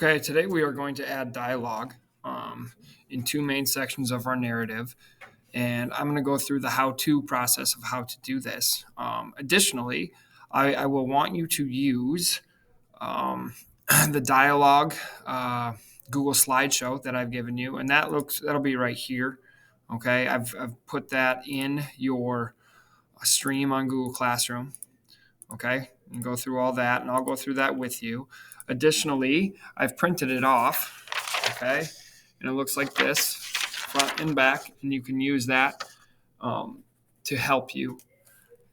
Okay, today we are going to add dialogue in two main sections of our narrative, and I'm going to go through the how-to process of how to do this. Additionally, I will want you to use um, the dialogue Google slideshow that I've given you, and that'll be right here. Okay, I've put that in your stream on Google Classroom. Okay, and go through all that, and I'll go through that with you. Additionally, I've printed it off, okay, and it looks like this, front and back, and you can use that to help you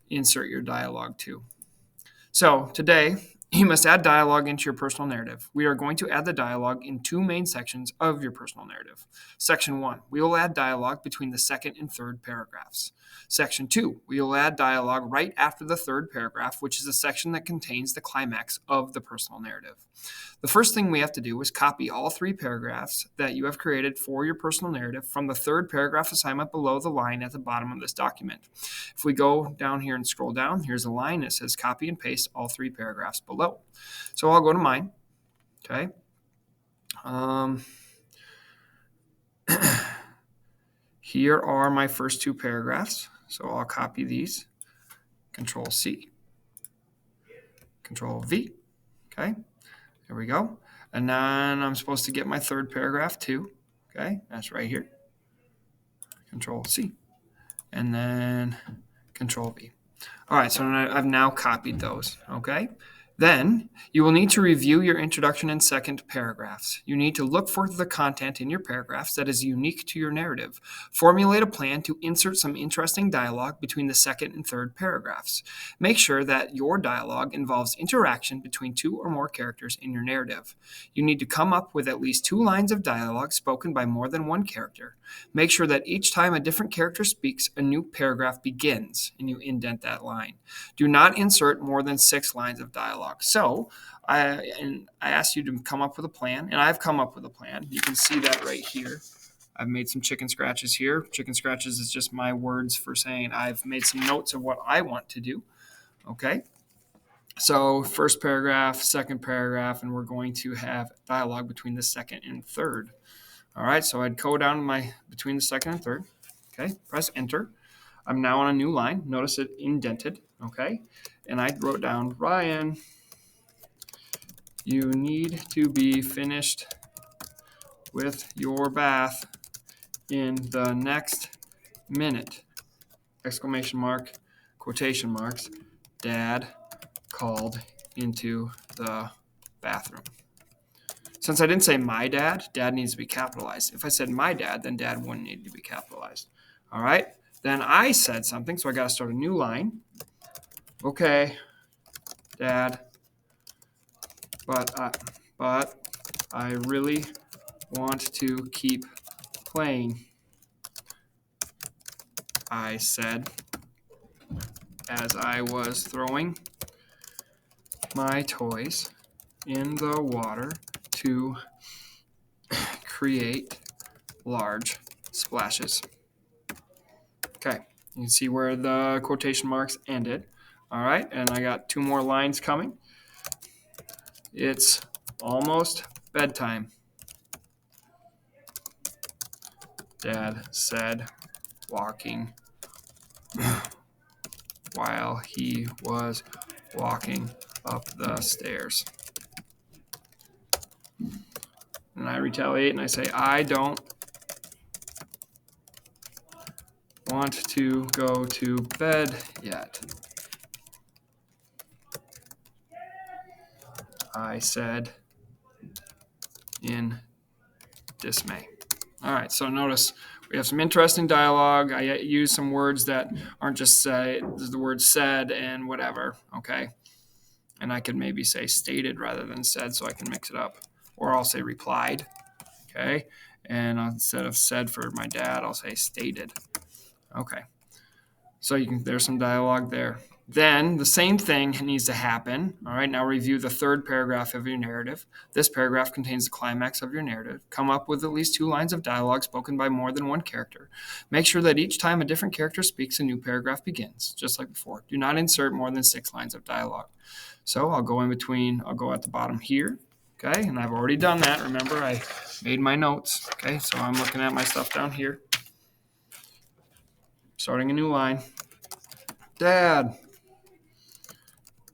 insert your dialogue too. So today, you must add dialogue into your personal narrative. We are going to add the dialogue in two main sections of your personal narrative. Section 1, we will add dialogue between the second and third paragraphs. Section 2, we will add dialogue right after the third paragraph, which is a section that contains the climax of the personal narrative. The first thing we have to do is copy all three paragraphs that you have created for your personal narrative from the third paragraph assignment below the line at the bottom of this document. If we go down here and scroll down, here's a line that says copy and paste all three paragraphs below. So I'll go to mine. Okay. Here are my first two paragraphs. So I'll copy these. Control C. Control V. Okay. There we go. And then I'm supposed to get my third paragraph too. Okay. That's right here. Control C. And then Control V. All right, so I've now copied those, okay? Then you will need to review your introduction and second paragraphs. You need to look for the content in your paragraphs that is unique to your narrative. Formulate a plan to insert some interesting dialogue between the second and third paragraphs. Make sure that your dialogue involves interaction between two or more characters in your narrative. You need to come up with at least 2 lines of dialogue spoken by more than one character. Make sure that each time a different character speaks, a new paragraph begins, and you indent that line. Do not insert more than 6 lines of dialogue. So I asked you to come up with a plan, and I've come up with a plan. You can see that right here. I've made some chicken scratches here. Chicken scratches is just my words for saying I've made some notes of what I want to do. Okay. So first paragraph, second paragraph, and we're going to have dialogue between the second and third. All right, so I'd go down between the second and third. Okay, press enter. I'm now on a new line. Notice it indented. Okay, and I wrote down, Ryan, you need to be finished with your bath in the next minute. Exclamation mark, quotation marks. Dad called into the bathroom. Since I didn't say my dad, dad needs to be capitalized. If I said my dad, then dad wouldn't need to be capitalized. All right. Then I said something, so I got to start a new line. Okay, Dad, but I really want to keep playing, I said, as I was throwing my toys in the water to create large splashes. Okay, you can see where the quotation marks ended. All right, and I got 2 more lines coming. It's almost bedtime, Dad said, walking while he was walking up the stairs. And I retaliate and I say, I don't want to go to bed yet, I said in dismay. All right, so notice we have some interesting dialogue. I use some words that aren't just the word said and whatever, okay? And I could maybe say stated rather than said, so I can mix it up. Or I'll say replied, okay? And instead of said for my dad, I'll say stated. Okay. So there's some dialogue there. Then the same thing needs to happen. All right, now review the third paragraph of your narrative. This paragraph contains the climax of your narrative. Come up with at least 2 lines of dialogue spoken by more than one character. Make sure that each time a different character speaks, a new paragraph begins, just like before. Do not insert more than 6 lines of dialogue. So I'll go in between, I'll go at the bottom here, Okay, and I've already done that. Remember, I made my notes. Okay, so I'm looking at my stuff down here. Starting a new line. Dad,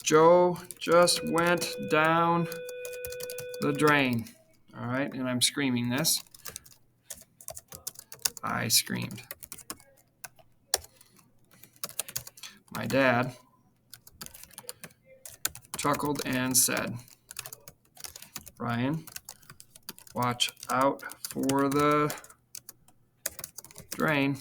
Joe just went down the drain. All right, and I'm screaming this. I screamed. My dad chuckled and said, Ryan, watch out for the drain.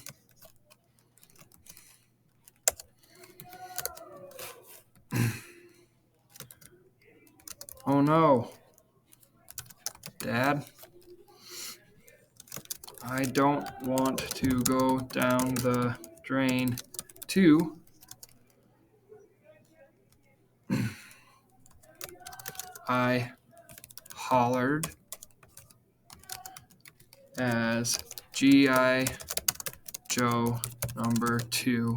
Oh no, Dad, I don't want to go down the drain too. I hollered as G.I. Joe number 2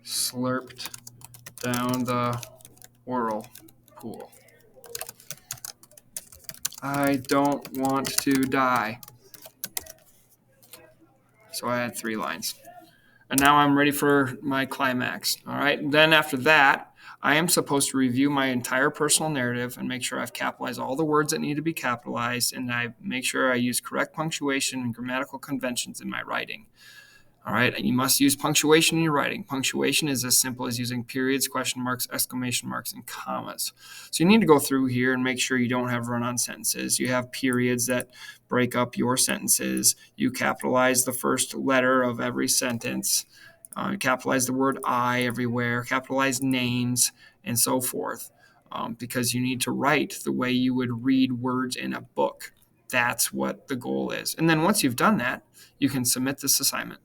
slurped down the whirlpool. I don't want to die. So I had 3 lines. And now I'm ready for my climax. All right. And then after that, I am supposed to review my entire personal narrative and make sure I've capitalized all the words that need to be capitalized, and I make sure I use correct punctuation and grammatical conventions in my writing. All right. And you must use punctuation in your writing. Punctuation is as simple as using periods, question marks, exclamation marks, and commas. So you need to go through here and make sure you don't have run-on sentences. You have periods that break up your sentences. You capitalize the first letter of every sentence. Capitalize the word I everywhere. Capitalize names and so forth, because you need to write the way you would read words in a book. That's what the goal is. And then once you've done that, you can submit this assignment.